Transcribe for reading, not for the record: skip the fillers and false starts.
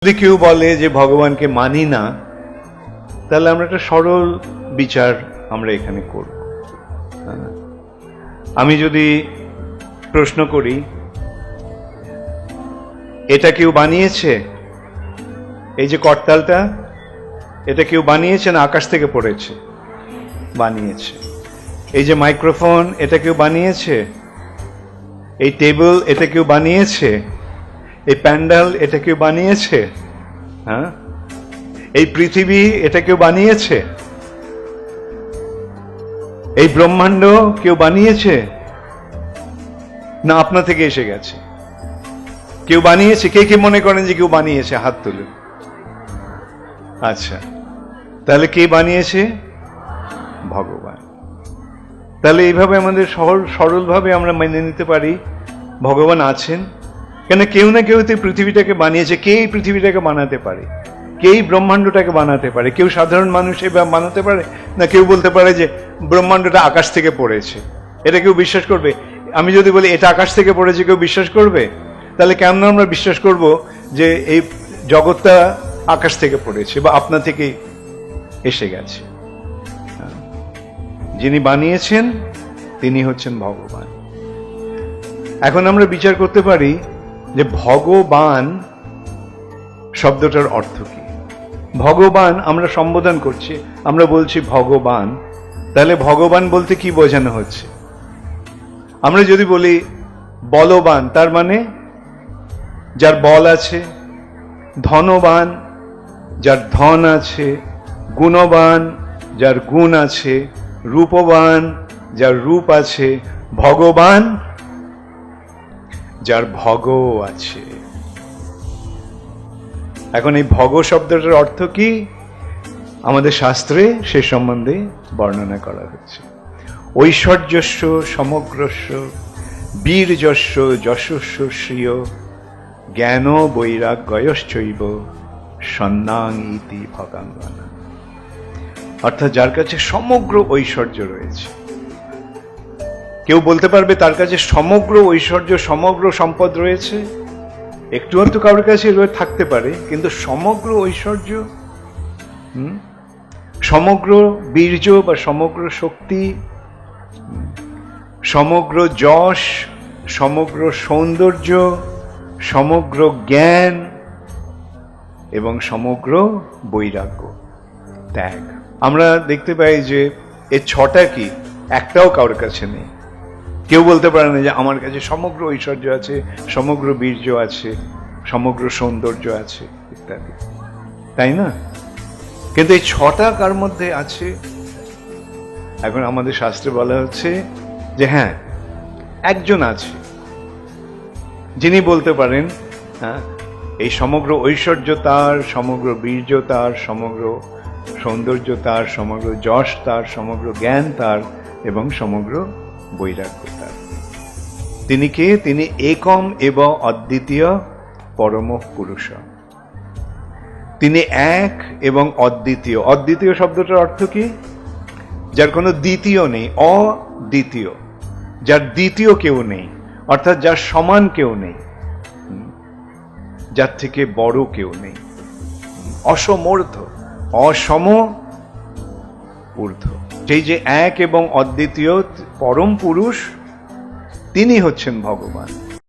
যদি কেউ বলে যে ভগবানকে মানি না, তাহলে আমরা একটা সরল বিচার আমরা এখানে করব। আমি যদি প্রশ্ন করি, এটা কেউ বানিয়েছে? এই যে করতালটা, এটা কেউ বানিয়েছে না আকাশ থেকে পড়েছে? বানিয়েছে। এই যে মাইক্রোফোন, এটা কেউ বানিয়েছে? এই টেবিল, এটা কেউ বানিয়েছে? এই প্যান্ডেল, এটা কেউ বানিয়েছে? হ্যাঁ, এই পৃথিবী, এটা কেউ বানিয়েছে? এই ব্রহ্মাণ্ড কেউ বানিয়েছে না আপনা থেকে এসে গেছে? কেউ বানিয়েছে? কে কে মনে করেন যে কেউ বানিয়েছে? হাত তুলুন। আচ্ছা, তাহলে কে বানিয়েছে? ভগবান। তাহলে এইভাবে আমাদের সরলভাবে আমরা মেনে নিতে পারি ভগবান আছেন। কেন কেউ না কেউ তো পৃথিবীটাকে বানিয়েছে। কে এই পৃথিবীটাকে বানাতে পারে? কে এই ব্রহ্মাণ্ডটাকে বানাতে পারে? কেউ সাধারণ মানুষ বানাতে পারে না? কেউ বলতে পারে যে ব্রহ্মাণ্ডটা আকাশ থেকে পড়েছে, এটা কেউ বিশ্বাস করবে? আমি যদি বলি এটা আকাশ থেকে পড়েছে, কেউ বিশ্বাস করবে? তাহলে কেমন আমরা বিশ্বাস করব যে এই জগৎটা আকাশ থেকে পড়েছে বা আপনা থেকে এসে গেছে? যিনি বানিয়েছেন তিনি হচ্ছেন ভগবান। এখন আমরা বিচার করতে পারি যে ভগবান শব্দটার অর্থ কি। ভগবান আমরা সম্বোধন করছি, আমরা বলছি ভগবান, তাহলে ভগবান বলতে কি বোঝানো হচ্ছে? আমরা যদি বলি বলবান, তার মানে যার বল আছে, ধনবান যার ধন আছে, গুণবান যার গুণ আছে, রূপবান যার রূপ আছে, ভগবান যার ভগ আছে। এখন এই ভগ শব্দটার অর্থ কি আমাদের শাস্ত্রে সে সম্বন্ধে বর্ণনা করা হচ্ছে। ঐশ্বর্যস্য সমগ্রস্য বীর্যস্য যশস্য শ্রিয় জ্ঞান বৈরাগ্যয়শ্চৈব সন্ন্যাং ইতি ভগাঙ্গনা। অর্থাৎ যার কাছে সমগ্র ঐশ্বর্য রয়েছে। কেউ বলতে পারবে তার কাছে সমগ্র ঐশ্বর্য সমগ্র সম্পদ রয়েছে? একটু আধটু কারোর কাছে থাকতে পারে, কিন্তু সমগ্র ঐশ্বর্য, সমগ্র বীর্য বা সমগ্র শক্তি, সমগ্র যশ, সমগ্র সৌন্দর্য, সমগ্র জ্ঞান এবং সমগ্র বৈরাগ্য, ত্যাগ, আমরা দেখতে পাই যে এই ছটা কি একটাও কারোর কাছে নেই। কেউ বলতে পারে না যে আমার কাছে সমগ্র ঐশ্বর্য আছে, সমগ্র বীর্য আছে, সমগ্র সৌন্দর্য আছে ইত্যাদি, তাই না? কিন্তু এই ছটা কার মধ্যে আছে? এখন আমাদের শাস্ত্রে বলা হচ্ছে যে হ্যাঁ, একজন আছে যিনি বলতে পারেন হ্যাঁ, এই সমগ্র ঐশ্বর্য তার, সমগ্র বীর্য তার, সমগ্র সৌন্দর্য তার, সমগ্র যশ তার, সমগ্র জ্ঞান তার এবং সমগ্র বৈরাগ্য তার। তিনি কে? তিনি একম এবং অদ্বিতীয় পরম পুরুষ। তিনি এক এবং অদ্বিতীয়। অদ্বিতীয় শব্দটার অর্থ কি? যার কোনো দ্বিতীয় নেই, অদ্বিতীয়, যার দ্বিতীয় কেউ নেই, অর্থাৎ যার সমান কেউ নেই, যার থেকে বড় কেউ নেই, অসমর্থ, অসম ঊর্ধ্ব। সেই যে এক এবং অদ্বিতীয় পরম পুরুষ, তিনি হচ্ছেন ভগবান।